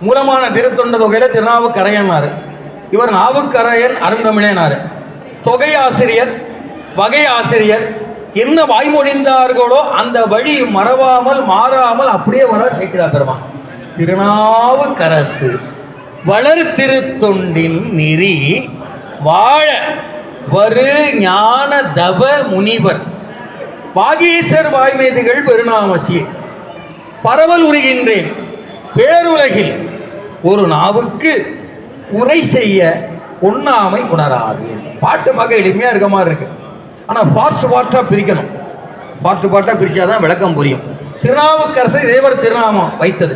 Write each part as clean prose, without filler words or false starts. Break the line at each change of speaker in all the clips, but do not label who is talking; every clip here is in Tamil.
மூலமான திருத்தொண்ட தொகையில திருநாவுக்கரையன்னாரு. இவர் நாவுக்கரையன் அருந்தமிழனாரு. தொகை ஆசிரியர், வகை ஆசிரியர். என்ன வாய்மொழிந்தார்களோ அந்த வழி மறவாமல் மாறாமல் அப்படியே வளர சேர்க்கிறார் பெருமான். திருநாவுக்கரசு வளர் திருத்தொண்டின் நெறி வாழ வரு ஞான தவ முனிவர் வாகீசர் வாய்மேதிகள் பெருநாமசி பரவல் உருகின்றேன் பேருலகில் ஒரு நாவுக்கு உரை செய்ய உண்ணாமை உணராது. பாட்டு பார்க்க எளிமையா இருக்க மாதிரி இருக்கு. ஆனால் பாட்டா பிரிக்கணும். பாட்டா பிரிச்சாதான் விளக்கம் புரியும். திருநாவுக்கரசர் இறைவர் திருநாமம் வைத்தது,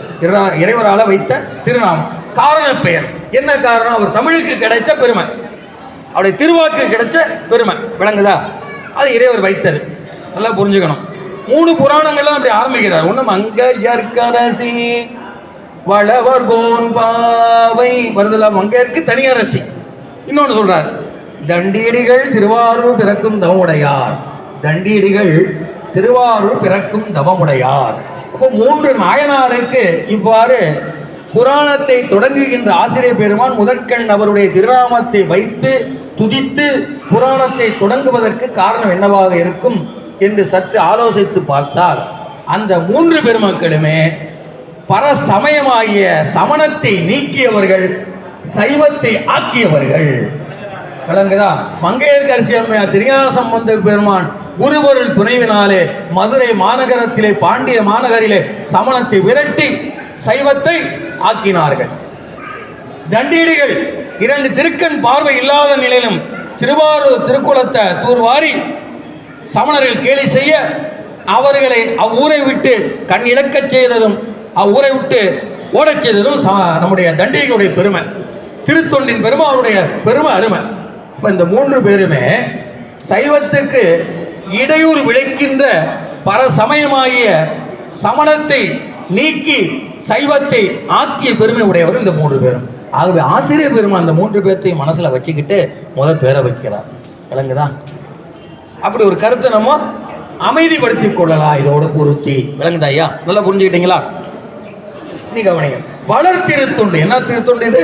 இறைவரால் வைத்த திருநாமம். காரண பெயர் என்ன காரணம்? அவர் தமிழுக்கு கிடைச்ச பெருமை, அவருடைய திருவாக்கு கிடைச்ச பெருமை விளங்குதா? அது இறைவர் வைத்தது. நல்லா புரிஞ்சுக்கணும். 3 புராணங்கள்லாம் அப்படி ஆரம்பிக்கிறார். ஒன்று மங்கையர்க்கரசி வளவர் கோன் பாவை வருதலா, மங்கையர்க்கு தனியரசி. இன்னொன்று சொல்றார், தண்டியடிகள் திருவாரூர் பிறக்கும் தவமுடையார். தண்டியடிகள் திருவாரூர் பிறக்கும் தவமுடையார். அப்போ 3 நாயனாருக்கு இவ்வாறு புராணத்தை தொடங்குகின்ற ஆசிரியர் பெருமான் முதற்கண் அவருடைய திருநாமத்தை வைத்து துதித்து புராணத்தை தொடங்குவதற்கு காரணம் என்னவாக இருக்கும் என்று சற்று ஆலோசித்து பார்த்தால், அந்த 3 பெருமக்களுமே பரசமயமாகிய சமணத்தை நீக்கியவர்கள், சைவத்தை ஆக்கியவர்கள். விளங்குதா? மங்கையர்க்கரசி அம்மையார் திருஞான சம்பந்தர் பெருமான் குருபொருள் துணைவினாலே மதுரை மாநகரத்திலே பாண்டிய மாநகரிலே சமணத்தை விரட்டி சைவத்தை ஆக்கினார்கள். தண்டியடிகள் 2 திருக்கண் பார்வை இல்லாத நிலையிலும் திருவாரூர் திருக்குளத்தை தூர்வாரி சமணர்கள் கேலி செய்ய அவர்களை அவ்வூரை விட்டு கண் இழக்கச் செய்ததும் அவ்வூரை விட்டு ஓடச் செய்ததும் நம்முடைய தண்டியர்களுடைய பெருமை, திருத்தொண்டின் பெருமை, அவருடைய பெருமை அருமை. இப்போ இந்த 3 பேருமே சைவத்துக்கு இடையூறு விளைக்கின்ற பரசமயமாகிய சமணத்தை நீக்கி சைவத்தை ஆக்கிய பெருமை உடையவர் இந்த 3 பேரும். ஆகவே ஆசிரியர் பெருமை அந்த 3 பேர்த்தையும் மனசுல வச்சுக்கிட்டு முதல் பேரை வைக்கிறார். விளங்குதா? அப்படி ஒரு கருத்தை நம்ம அமைதிப்படுத்திக் கொள்ளலாம் இதோட பொருத்தி. விளங்குதா ஐயா? நல்லா புரிஞ்சுக்கிட்டீங்களா? நீ கவனிங்க. வளர் திருத்தொண்டு. என்ன திருத்தொண்டு இது?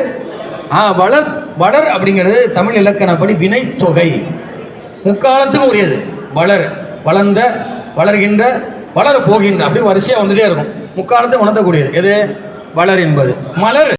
வளர் அப்படிங்கிறது தமிழ் இலக்கணப்படி வினை தொகை, முக்காலத்துக்கு உரியது. வளர், வளர்ந்த, வளர்கின்ற, வளர போகின்ற, அப்படி வரிசையா வந்துட்டே இருக்கும். முக்காலத்தை உணர்த்தக்கூடியது எது? வளர் என்பது. மலர்